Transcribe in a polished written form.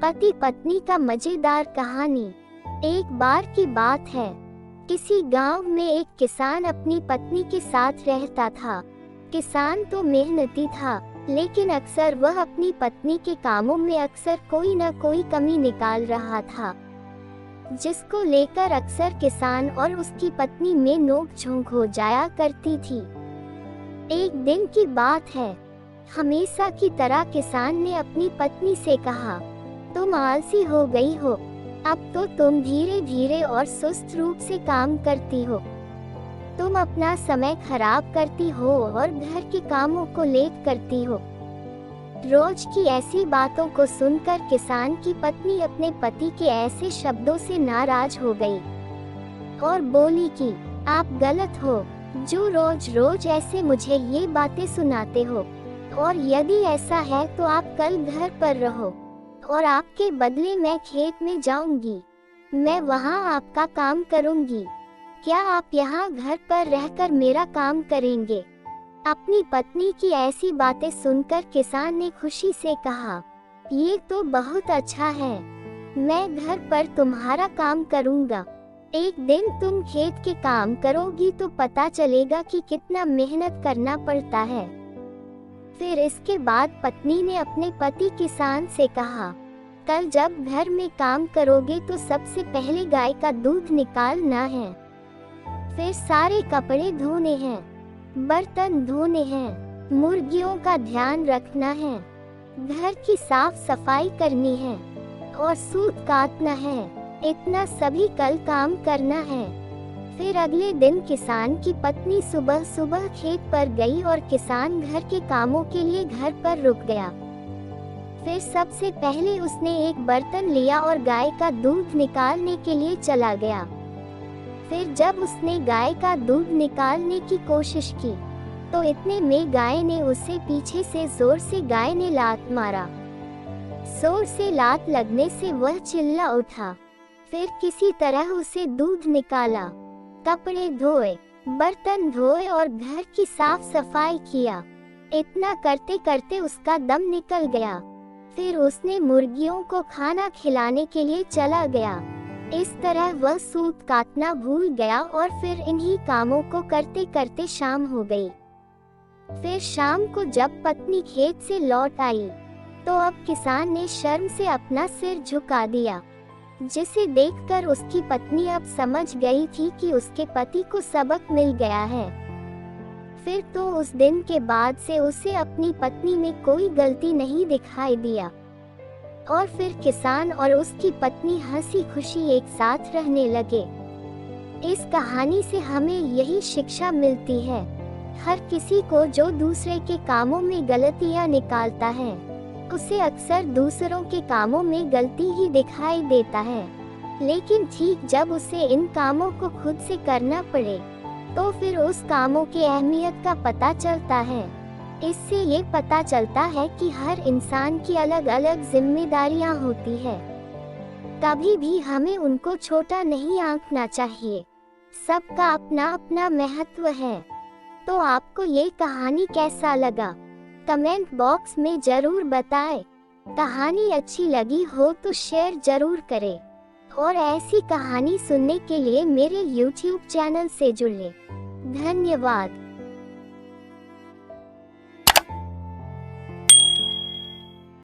पति पत्नी का मजेदार कहानी। एक बार की बात है, किसी गांव में एक किसान अपनी पत्नी के साथ रहता था। किसान तो मेहनती था, लेकिन अक्सर वह अपनी पत्नी के कामों में अक्सर कोई न कोई कमी निकाल रहा था, जिसको लेकर अक्सर किसान और उसकी पत्नी में नोक-झोंक हो जाया करती थी। एक दिन की बात है, हमेशा की तरह किसान ने अपनी पत्नी से कहा, तुम आलसी हो गई हो, अब तो तुम धीरे धीरे और सुस्त रूप से काम करती हो। तुम अपना समय खराब करती हो और घर के कामों को लेट करती हो। रोज की ऐसी बातों को सुनकर किसान की पत्नी अपने पति के ऐसे शब्दों से नाराज हो गई और बोली कि आप गलत हो, जो रोज रोज ऐसे मुझे ये बातें सुनाते हो, और यदि ऐसा है तो आप कल घर पर रहो और आपके बदले मैं खेत में जाऊंगी। मैं वहाँ आपका काम करूंगी। क्या आप यहाँ घर पर रहकर मेरा काम करेंगे? अपनी पत्नी की ऐसी बातें सुनकर किसान ने खुशी से कहा, ये तो बहुत अच्छा है, मैं घर पर तुम्हारा काम करूंगा। एक दिन तुम खेत के काम करोगी तो पता चलेगा कि कितना मेहनत करना पड़ता है। फिर इसके बाद पत्नी ने अपने पति किसान से कहा, कल जब घर में काम करोगे तो सबसे पहले गाय का दूध निकालना है, फिर सारे कपड़े धोने हैं, बर्तन धोने हैं, मुर्गियों का ध्यान रखना है, घर की साफ सफाई करनी है और सूत काटना है। इतना सभी कल काम करना है। फिर अगले दिन किसान की पत्नी सुबह सुबह खेत पर गई और किसान घर के कामों के लिए घर पर रुक गया। फिर सबसे पहले उसने एक बर्तन लिया और गाय का दूध निकालने के लिए चला गया। फिर जब उसने गाय का दूध निकालने की कोशिश की तो इतने में गाय ने उसे पीछे से जोर से गाय ने लात मारा। जोर से लात लगने से वह चिल्ला उठा। फिर किसी तरह उसे दूध निकाला, कपड़े धोए, बर्तन धोए और घर की साफ सफाई किया। इतना करते करते उसका दम निकल गया। फिर उसने मुर्गियों को खाना खिलाने के लिए चला गया। इस तरह वह सूत काटना भूल गया और फिर इन्हीं कामों को करते करते शाम हो गई। फिर शाम को जब पत्नी खेत से लौट आई तो अब किसान ने शर्म से अपना सिर झुका दिया, जिसे देखकर उसकी पत्नी अब समझ गई थी कि उसके पति को सबक मिल गया है। फिर तो उस दिन के बाद से उसे अपनी पत्नी में कोई गलती नहीं दिखाई दिया और फिर किसान और उसकी पत्नी हंसी खुशी एक साथ रहने लगे। इस कहानी से हमें यही शिक्षा मिलती है, हर किसी को जो दूसरे के कामों में गलतियां निकालता है उसे अक्सर दूसरों के कामों में गलती ही दिखाई देता है, लेकिन ठीक जब उसे इन कामों को खुद से करना पड़े तो फिर उस कामों की अहमियत का पता चलता है। इससे ये पता चलता है कि हर इंसान की अलग अलग जिम्मेदारियां होती है। कभी भी हमें उनको छोटा नहीं आंकना चाहिए। सबका अपना अपना महत्व है। तो आपको ये कहानी कैसा लगा? कमेंट बॉक्स में जरूर बताएं। कहानी अच्छी लगी हो तो शेयर जरूर करें और ऐसी कहानी सुनने के लिए मेरे YouTube चैनल से जुड़ें। धन्यवाद।